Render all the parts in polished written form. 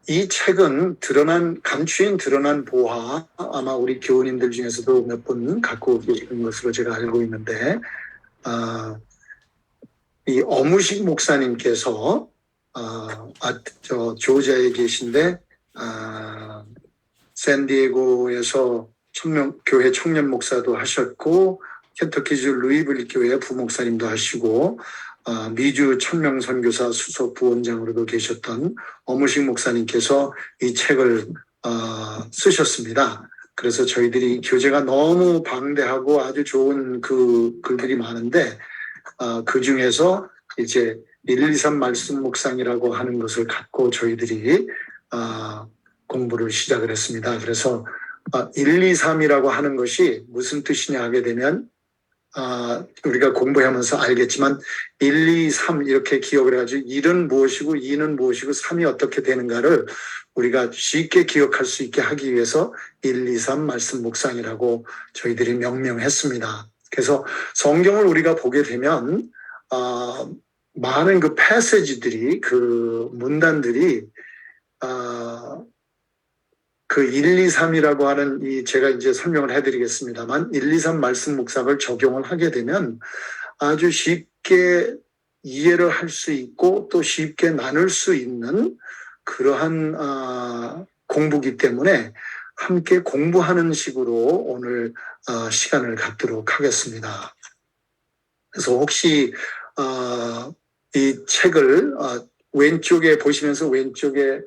이 책은 감추인 드러난 보화, 아마 우리 교우님들 중에서도 몇 분 갖고 계시는 것으로 제가 알고 있는데, 이 어무식 목사님께서, 조지아에 계신데, 샌디에고에서 교회 청년 목사도 하셨고, 켄터키주 루이빌 교회 부목사님도 하시고, 미주 천명 선교사 수석 부원장으로도 계셨던 어무식 목사님께서 이 책을 쓰셨습니다. 그래서 저희들이 교재가 너무 방대하고 아주 좋은 그 글들이 많은데, 그 중에서 이제 123 말씀 묵상이라고 하는 것을 갖고 저희들이 공부를 시작을 했습니다. 그래서 123이라고 하는 것이 무슨 뜻이냐 하게 되면, 우리가 공부하면서 알겠지만 1, 2, 3 이렇게 기억을 해가지고 1은 무엇이고 2는 무엇이고 3이 어떻게 되는가를 우리가 쉽게 기억할 수 있게 하기 위해서 1, 2, 3 말씀 묵상이라고 저희들이 명명했습니다. 그래서 성경을 우리가 보게 되면 많은 그 패세지들이, 그 문단들이 그 1, 2, 3이라고 하는 제가 이제 설명을 해드리겠습니다만 1, 2, 3 말씀 묵상을 적용을 하게 되면 아주 쉽게 이해를 할 수 있고 또 쉽게 나눌 수 있는 그러한 공부기 때문에 함께 공부하는 식으로 오늘 시간을 갖도록 하겠습니다. 그래서 혹시 이 책을 왼쪽에 보시면서 왼쪽에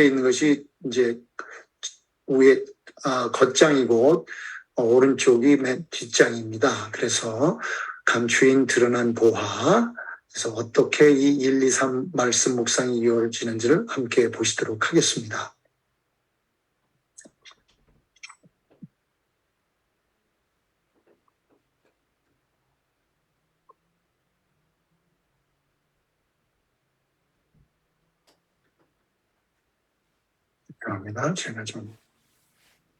있는 것이 이제 위에 겉장이고 오른쪽이 맨 뒷장입니다. 그래서 감추인 드러난 보화, 그래서 어떻게 이 1, 2, 3 말씀 묵상이 이루어지는지를 함께 보시도록 하겠습니다. 죄송합니다. 제가 좀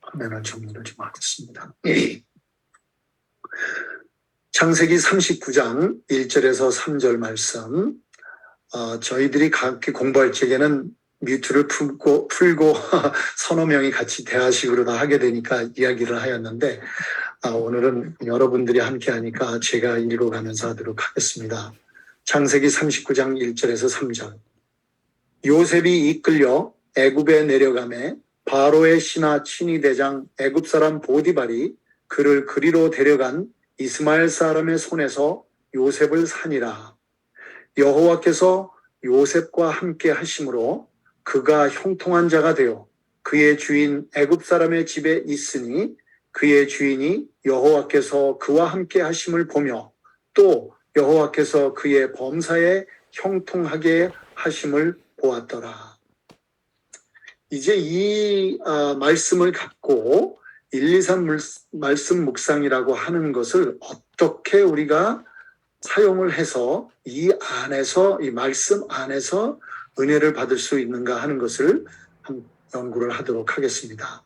화면을 정리를 좀 하겠습니다. 창세기 39장 1절에서 3절 말씀, 저희들이 각기 공부할 적에는 뮤트를 풀고 서너 명이 같이 대화식으로 다 하게 되니까 이야기를 하였는데, 오늘은 여러분들이 함께 하니까 제가 읽어가면서 하도록 하겠습니다. 창세기 39장 1절에서 3절. 요셉이 이끌려 애굽에 내려가매 바로의 신하 친위대장 애굽 사람 보디발이 그를 그리로 데려간 이스마엘 사람의 손에서 요셉을 산이라. 여호와께서 요셉과 함께 하심으로 그가 형통한 자가 되어 그의 주인 애굽 사람의 집에 있으니 그의 주인이 여호와께서 그와 함께 하심을 보며 또 여호와께서 그의 범사에 형통하게 하심을 보았더라. 이제 이 말씀을 갖고 1, 2, 3 말씀 묵상이라고 하는 것을 어떻게 우리가 사용을 해서 이 말씀 안에서 은혜를 받을 수 있는가 하는 것을 연구를 하도록 하겠습니다.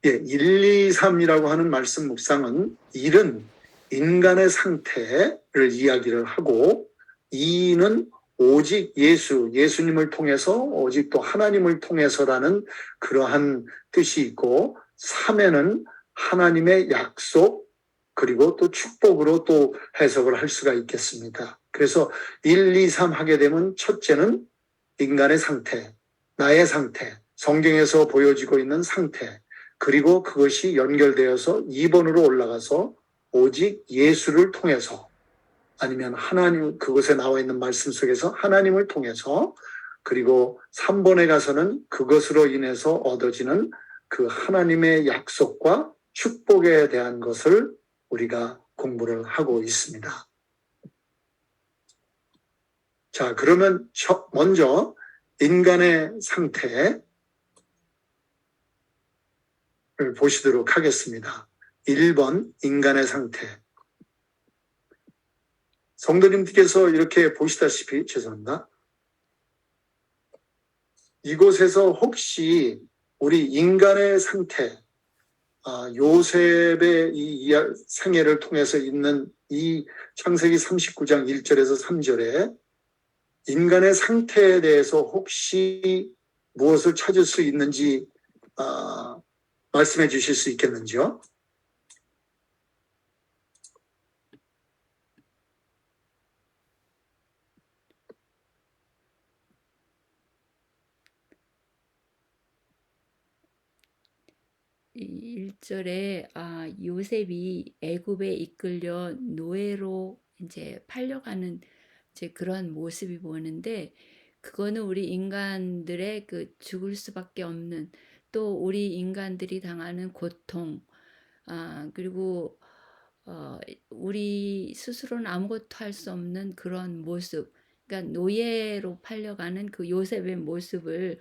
예, 1, 2, 3이라고 하는 말씀 묵상은 1은 인간의 상태를 이야기를 하고 2는 오직 예수님을 통해서 오직 또 하나님을 통해서라는 그러한 뜻이 있고 3에는 하나님의 약속 그리고 또 축복으로 또 해석을 할 수가 있겠습니다. 그래서 1, 2, 3 하게 되면 첫째는 인간의 상태, 나의 상태, 성경에서 보여지고 있는 상태, 그리고 그것이 연결되어서 2번으로 올라가서 오직 예수를 통해서 아니면 하나님, 그곳에 나와 있는 말씀 속에서 하나님을 통해서, 그리고 3번에 가서는 그것으로 인해서 얻어지는 그 하나님의 약속과 축복에 대한 것을 우리가 공부를 하고 있습니다. 자, 그러면 먼저 인간의 상태를 보시도록 하겠습니다. 1번 인간의 상태. 성도님들께서 이렇게 보시다시피, 죄송합니다. 이곳에서 혹시 우리 인간의 상태, 요셉의 이 생애를 통해서 있는 이 창세기 39장 1절에서 3절에 인간의 상태에 대해서 혹시 무엇을 찾을 수 있는지 말씀해 주실 수 있겠는지요? 이 1절에 요셉이 애굽에 이끌려 노예로 이제 팔려가는 이제 그런 모습이 보이는데, 그거는 우리 인간들의 그 죽을 수밖에 없는, 또 우리 인간들이 당하는 고통, 그리고 우리 스스로는 아무것도 할 수 없는 그런 모습, 그러니까 노예로 팔려가는 그 요셉의 모습을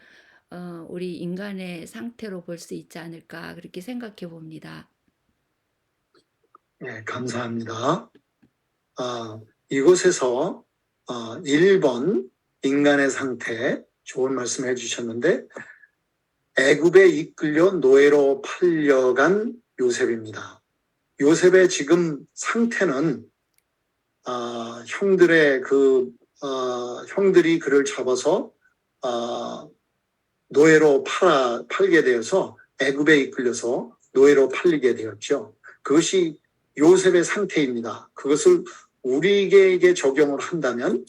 우리 인간의 상태로 볼 수 있지 않을까, 그렇게 생각해 봅니다. 네, 감사합니다. 이곳에서 1번 인간의 상태 좋은 말씀 해주셨는데 애굽에 이끌려 노예로 팔려간 요셉입니다. 요셉의 지금 상태는 형들의 형들이 그를 잡아서 노예로 팔게 되어서 애굽에 이끌려서 노예로 팔리게 되었죠. 그것이 요셉의 상태입니다. 그것을 우리에게 적용을 한다면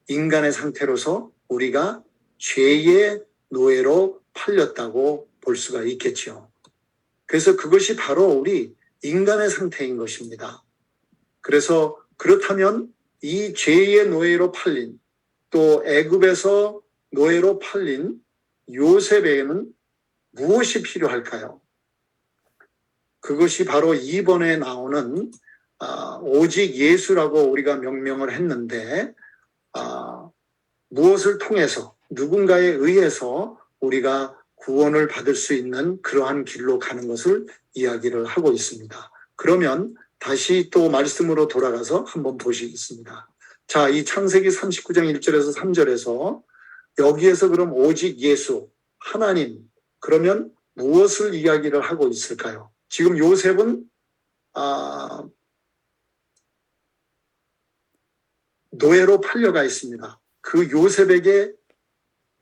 인간의 상태로서 우리가 죄의 노예로 팔렸다고 볼 수가 있겠죠. 그래서 그것이 바로 우리 인간의 상태인 것입니다. 그래서 그렇다면 이 죄의 노예로 팔린, 또 애굽에서 노예로 팔린 요셉에게는 무엇이 필요할까요? 그것이 바로 2번에 나오는 오직 예수라고 우리가 명명을 했는데 무엇을 통해서 누군가에 의해서 우리가 구원을 받을 수 있는 그러한 길로 가는 것을 이야기를 하고 있습니다. 그러면 다시 또 말씀으로 돌아가서 한번 보시겠습니다. 자, 이 창세기 39장 1절에서 3절에서 여기에서 그럼 오직 예수, 하나님, 그러면 무엇을 이야기를 하고 있을까요? 지금 요셉은 노예로 팔려가 있습니다. 그 요셉에게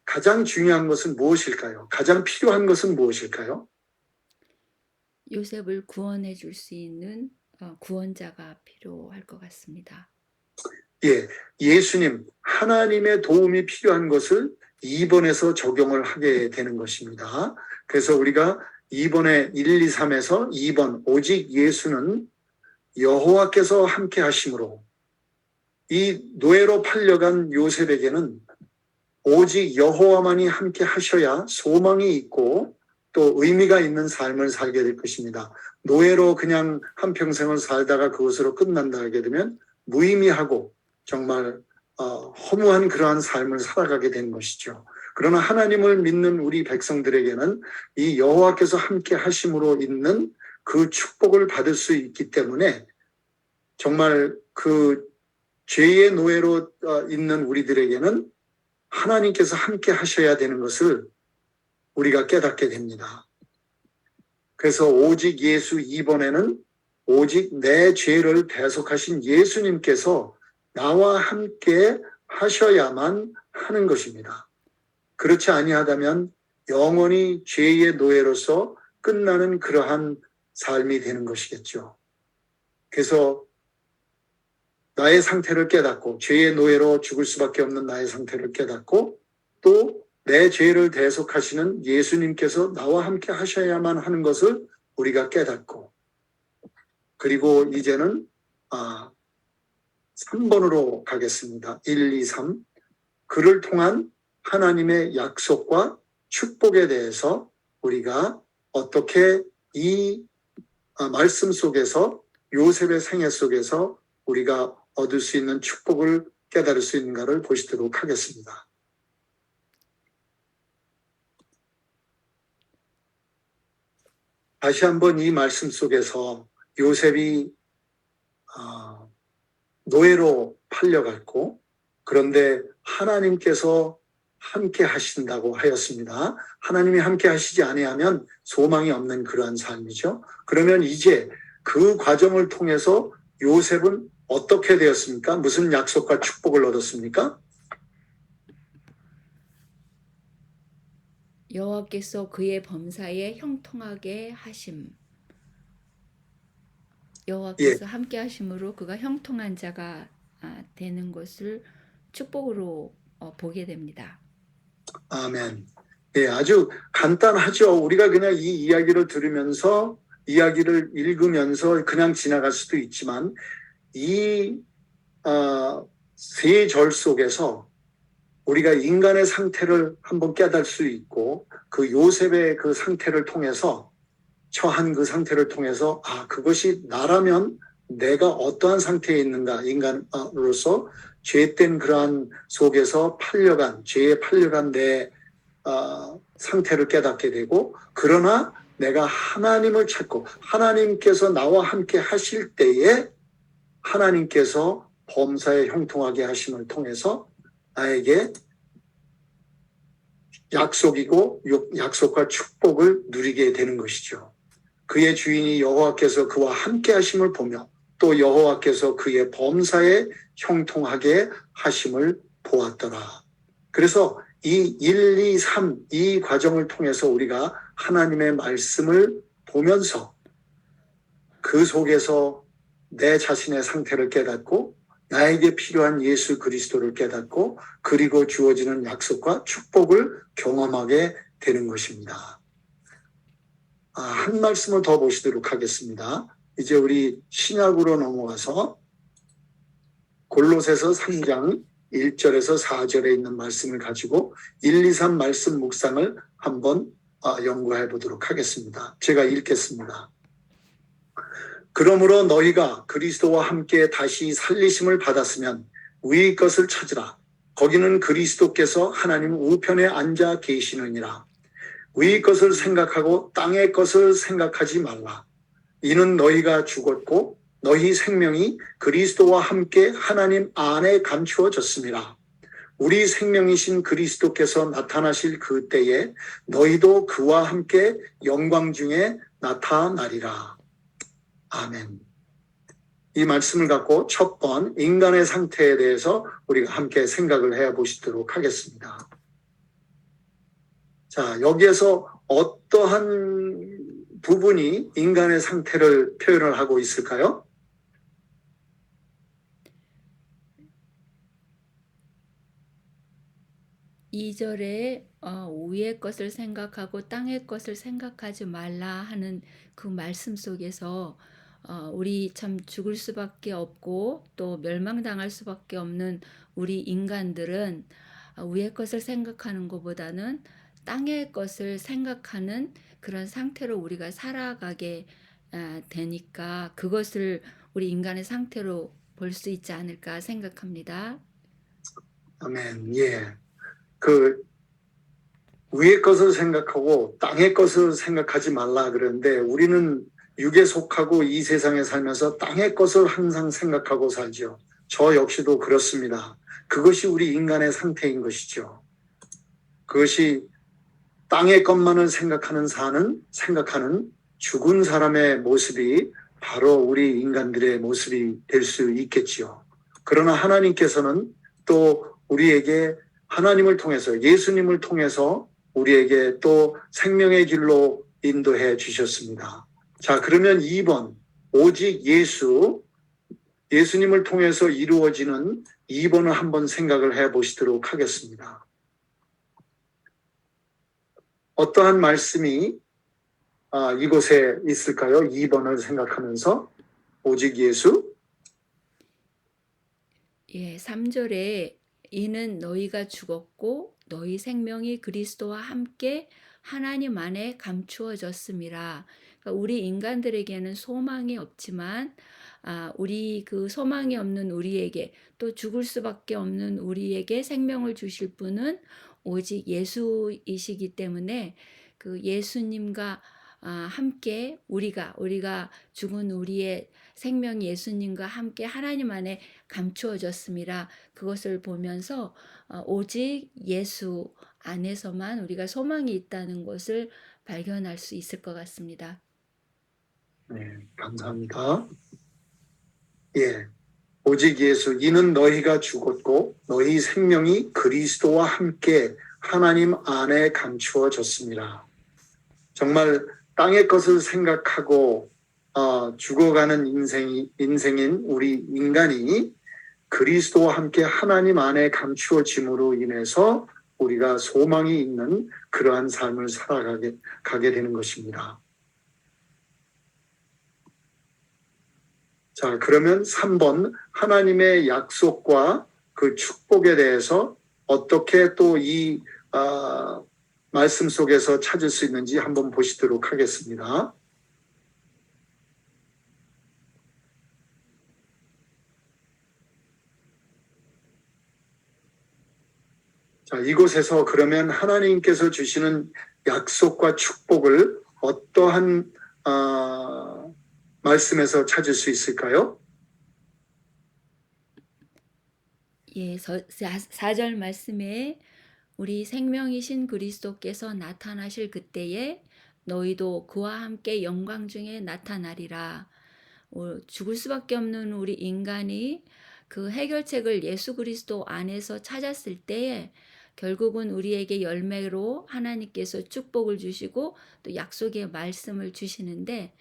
가장 중요한 것은 무엇일까요? 가장 필요한 것은 무엇일까요? 요셉을 구원해 줄 수 있는 구원자가 필요할 것 같습니다. 예, 예수님, 하나님의 도움이 필요한 것을 2번에서 적용을 하게 되는 것입니다. 그래서 우리가 2번에 1, 2, 3에서 2번 오직 예수는 여호와께서 함께 하심으로 이 노예로 팔려간 요셉에게는 오직 여호와만이 함께 하셔야 소망이 있고 또 의미가 있는 삶을 살게 될 것입니다. 노예로 그냥 한평생을 살다가 그것으로 끝난다 하게 되면 무의미하고 정말 허무한 그러한 삶을 살아가게 되는 것이죠. 그러나 하나님을 믿는 우리 백성들에게는 이 여호와께서 함께 하심으로 있는 그 축복을 받을 수 있기 때문에 정말 그 죄의 노예로 있는 우리들에게는 하나님께서 함께 하셔야 되는 것을 우리가 깨닫게 됩니다. 그래서 오직 예수 2번에는 오직 내 죄를 대속하신 예수님께서 나와 함께 하셔야만 하는 것입니다. 그렇지 아니하다면 영원히 죄의 노예로서 끝나는 그러한 삶이 되는 것이겠죠. 그래서 나의 상태를 깨닫고 죄의 노예로 죽을 수밖에 없는 나의 상태를 깨닫고 또 내 죄를 대속하시는 예수님께서 나와 함께 하셔야만 하는 것을 우리가 깨닫고 그리고 이제는 3번으로 가겠습니다. 1, 2, 3 그를 통한 하나님의 약속과 축복에 대해서 우리가 어떻게 이 말씀 속에서 요셉의 생애 속에서 우리가 얻을 수 있는 축복을 깨달을 수 있는가를 보시도록 하겠습니다. 다시 한번 이 말씀 속에서 요셉이 노예로 팔려갔고 그런데 하나님께서 함께 하신다고 하였습니다. 하나님이 함께 하시지 아니하면 소망이 없는 그러한 삶이죠. 그러면 이제 그 과정을 통해서 요셉은 어떻게 되었습니까? 무슨 약속과 축복을 얻었습니까? 여호와께서 그의 범사에 형통하게 하심. 예, 여호와께서 함께 하심으로 그가 형통한 자가 되는 것을 축복으로 보게 됩니다. 아멘. 예, 아주 간단하죠. 우리가 그냥 이 이야기를 들으면서 이야기를 읽으면서 그냥 지나갈 수도 있지만 이 세 절 속에서 우리가 인간의 상태를 한번 깨달을 수 있고 그 요셉의 그 상태를 통해서 처한 그 상태를 통해서 그것이 나라면 내가 어떠한 상태에 있는가 인간으로서 죄된 그러한 속에서 죄에 팔려간 내 상태를 깨닫게 되고 그러나 내가 하나님을 찾고 하나님께서 나와 함께 하실 때에 하나님께서 범사에 형통하게 하심을 통해서 나에게 약속이고 약속과 축복을 누리게 되는 것이죠. 그의 주인이 여호와께서 그와 함께 하심을 보며 또 여호와께서 그의 범사에 형통하게 하심을 보았더라. 그래서 이 1, 2, 3, 이 과정을 통해서 우리가 하나님의 말씀을 보면서 그 속에서 내 자신의 상태를 깨닫고 나에게 필요한 예수 그리스도를 깨닫고 그리고 주어지는 약속과 축복을 경험하게 되는 것입니다. 한 말씀을 더 보시도록 하겠습니다. 이제 우리 신약으로 넘어가서 골로새서 3장 1절에서 4절에 있는 말씀을 가지고 1, 2, 3 말씀 묵상을 한번 연구해 보도록 하겠습니다. 제가 읽겠습니다. 그러므로 너희가 그리스도와 함께 다시 살리심을 받았으면 위의 것을 찾으라. 거기는 그리스도께서 하나님 우편에 앉아 계시느니라. 위의 것을 생각하고 땅의 것을 생각하지 말라. 이는 너희가 죽었고 너희 생명이 그리스도와 함께 하나님 안에 감추어졌습니다. 우리 생명이신 그리스도께서 나타나실 그 때에 너희도 그와 함께 영광 중에 나타나리라. 아멘. 이 말씀을 갖고 첫 번 인간의 상태에 대해서 우리가 함께 생각을 해 보시도록 하겠습니다. 자, 여기에서 어떠한 부분이 인간의 상태를 표현을 하고 있을까요? 이 절에 위의 것을 생각하고 땅의 것을 생각하지 말라 하는 그 말씀 속에서 우리 참 죽을 수밖에 없고 또 멸망당할 수밖에 없는 우리 인간들은 위의 것을 생각하는 것보다는 땅의 것을 생각하는 그런 상태로 우리가 살아가게 되니까 그것을 우리 인간의 상태로 볼 수 있지 않을까 생각합니다. 아멘. 예. 그 위의 것을 생각하고 땅의 것을 생각하지 말라 그러는데 우리는 육에 속하고 이 세상에 살면서 땅의 것을 항상 생각하고 살죠. 저 역시도 그렇습니다. 그것이 우리 인간의 상태인 것이죠. 그것이 땅의 것만을 생각하는 죽은 사람의 모습이 바로 우리 인간들의 모습이 될 수 있겠지요. 그러나 하나님께서는 또 우리에게 하나님을 통해서 예수님을 통해서 우리에게 또 생명의 길로 인도해 주셨습니다. 자, 그러면 2번 오직 예수님을 통해서 이루어지는 2번을 한번 생각을 해 보시도록 하겠습니다. 어떠한 말씀이 이곳에 있을까요? 2번을 생각하면서 오직 예수? 예, 3절에 이는 너희가 죽었고 너희 생명이 그리스도와 함께 하나님 안에 감추어졌음이라. 그러니까 우리 인간들에게는 소망이 없지만 우리 그 소망이 없는 우리에게 또 죽을 수밖에 없는 우리에게 생명을 주실 분은 오직 예수이시기 때문에 그 예수님과 함께 우리가 죽은 우리의 생명 예수님과 함께 하나님 안에 감추어졌음이라 그것을 보면서 오직 예수 안에서만 우리가 소망이 있다는 것을 발견할 수 있을 것 같습니다. 네, 감사합니다. 예. 오직 예수, 이는 너희가 죽었고 너희 생명이 그리스도와 함께 하나님 안에 감추어졌습니다. 정말 땅의 것을 생각하고 죽어가는 인생인 우리 인간이 그리스도와 함께 하나님 안에 감추어짐으로 인해서 우리가 소망이 있는 그러한 삶을 살아가게 되는 것입니다. 자, 그러면 3번 하나님의 약속과 그 축복에 대해서 어떻게 또 이 말씀 속에서 찾을 수 있는지 한번 보시도록 하겠습니다. 자, 이곳에서 그러면 하나님께서 주시는 약속과 축복을 어떠한 말씀에서 찾을 수 있을까요? 예, 4절 말씀에 우리 생명이신 그리스도께서 나타나실 그때에 너희도 그와 함께 영광 중에 나타나리라. 죽을 수밖에 없는 우리 인간이 그 해결책을 예수 그리스도 안에서 찾았을 때에 결국은 우리에게 열매로 하나님께서 축복을 주시고 또 약속의 말씀을 주시는데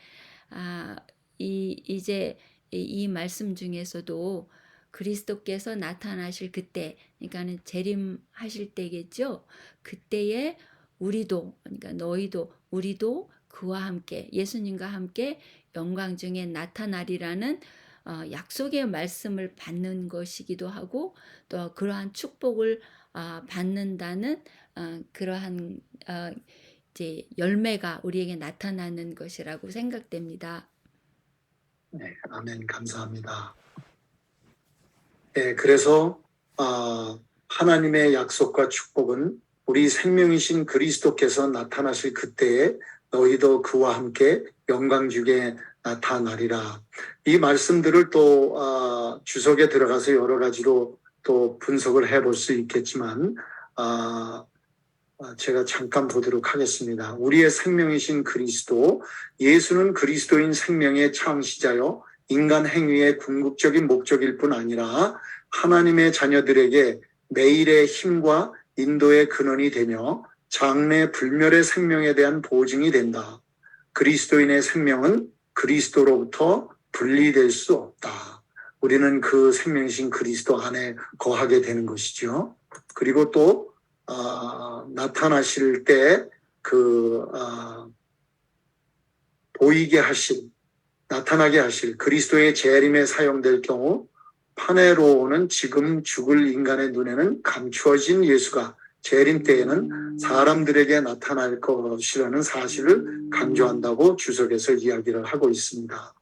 이제 이 말씀 중에서도 그리스도께서 나타나실 그때, 그러니까는 재림하실 때겠죠. 그때에 우리도, 그러니까 너희도, 우리도 그와 함께, 예수님과 함께 영광 중에 나타나리라는 약속의 말씀을 받는 것이기도 하고, 또 그러한 축복을 받는다는 그러한 이제 열매가 우리에게 나타나는 것이라고 생각됩니다. 네, 아멘. 감사합니다. 네, 그래서 하나님의 약속과 축복은 우리 생명이신 그리스도께서 나타나실 그때에 너희도 그와 함께 영광 중에 나타나리라. 이 말씀들을 또 주석에 들어가서 여러 가지로 또 분석을 해볼 수 있겠지만 제가 잠깐 보도록 하겠습니다. 우리의 생명이신 그리스도, 예수는 그리스도인 생명의 창시자요 인간 행위의 궁극적인 목적일 뿐 아니라 하나님의 자녀들에게 매일의 힘과 인도의 근원이 되며 장래 불멸의 생명에 대한 보증이 된다. 그리스도인의 생명은 그리스도로부터 분리될 수 없다. 우리는 그 생명이신 그리스도 안에 거하게 되는 것이죠. 그리고 또 나타나실 때 보이게 하실, 나타나게 하실 그리스도의 재림에 사용될 경우 판에로오는 지금 죽을 인간의 눈에는 감추어진 예수가 재림 때에는 사람들에게 나타날 것이라는 사실을 강조한다고 주석에서 이야기를 하고 있습니다.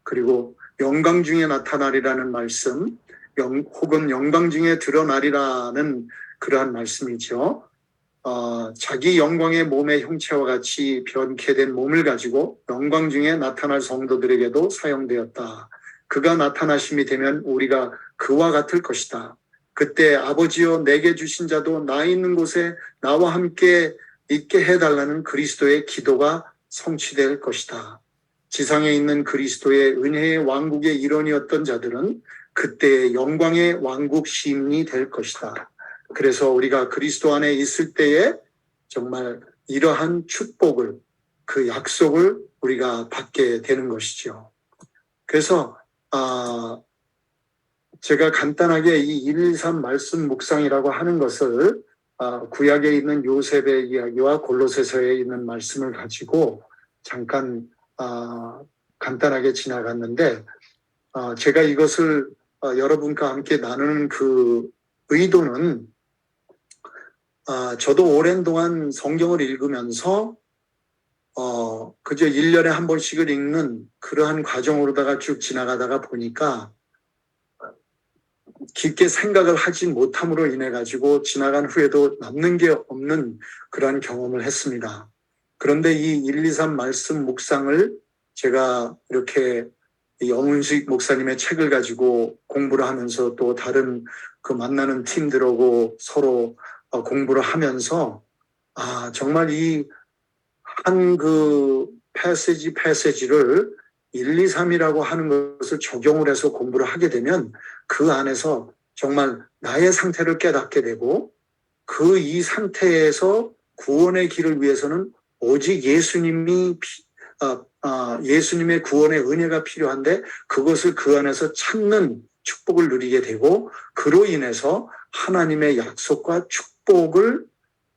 그리고 영광 중에 나타나리라는 말씀, 혹은 영광 중에 드러나리라는 그러한 말씀이죠. 자기 영광의 몸의 형체와 같이 변케 된 몸을 가지고 영광 중에 나타날 성도들에게도 사용되었다. 그가 나타나심이 되면 우리가 그와 같을 것이다. 그때 아버지여 내게 주신 자도 나 있는 곳에 나와 함께 있게 해달라는 그리스도의 기도가 성취될 것이다. 지상에 있는 그리스도의 은혜의 왕국의 일원이었던 자들은 그때의 영광의 왕국 시민이 될 것이다. 그래서 우리가 그리스도 안에 있을 때에 정말 이러한 축복을, 그 약속을 우리가 받게 되는 것이죠. 그래서 제가 간단하게 이 123 말씀 묵상이라고 하는 것을 구약에 있는 요셉의 이야기와 골로새서에 있는 말씀을 가지고 잠깐 간단하게 지나갔는데 제가 이것을 여러분과 함께 나누는 그 의도는 저도 오랜 동안 성경을 읽으면서 그저 1년에 한 번씩을 읽는 그러한 과정으로다가 쭉 지나가다가 보니까 깊게 생각을 하지 못함으로 인해 가지고 지나간 후에도 남는 게 없는 그러한 경험을 했습니다. 그런데 이 1, 2, 3 말씀 묵상을 제가 이렇게 이 엄은식 목사님의 책을 가지고 공부를 하면서 또 다른 그 만나는 팀들하고 서로 공부를 하면서 정말 이 한 그 패시지를 1, 2, 3이라고 하는 것을 적용을 해서 공부를 하게 되면 그 안에서 정말 나의 상태를 깨닫게 되고 그 이 상태에서 구원의 길을 위해서는 오직 예수님의 구원의 은혜가 필요한데 그것을 그 안에서 찾는 축복을 누리게 되고 그로 인해서 하나님의 약속과 축복을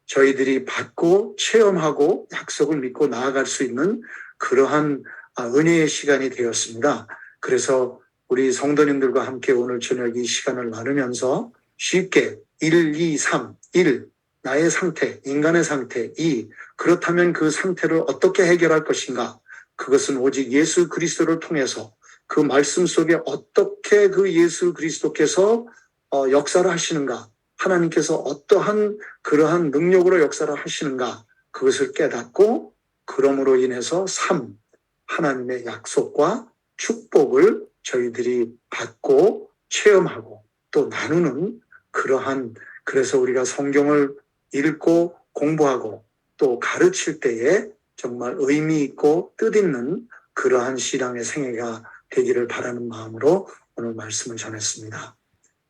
저희들이 받고 체험하고 약속을 믿고 나아갈 수 있는 그러한 은혜의 시간이 되었습니다. 그래서 우리 성도님들과 함께 오늘 저녁 이 시간을 나누면서 쉽게 1, 2, 3, 1 나의 상태, 인간의 상태, 2 그렇다면 그 상태를 어떻게 해결할 것인가? 그것은 오직 예수 그리스도를 통해서 그 말씀 속에 어떻게 그 예수 그리스도께서 역사를 하시는가? 하나님께서 어떠한 그러한 능력으로 역사를 하시는가? 그것을 깨닫고 그러므로 인해서 3 하나님의 약속과 축복을 저희들이 받고 체험하고 또 나누는 그러한 그래서 우리가 성경을 읽고 공부하고 또 가르칠 때에 정말 의미 있고 뜻있는 그러한 신앙의 생애가 되기를 바라는 마음으로 오늘 말씀을 전했습니다.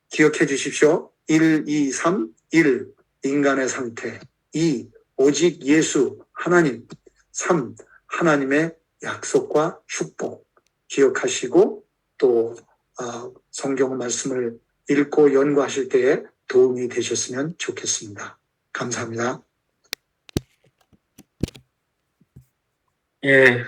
기억해 주십시오. 1, 2, 3, 1 인간의 상태, 2 오직 예수 하나님, 3 하나님의 약속과 축복 기억하시고 또 성경 말씀을 읽고 연구하실 때에 도움이 되셨으면 좋겠습니다. 감사합니다. 예,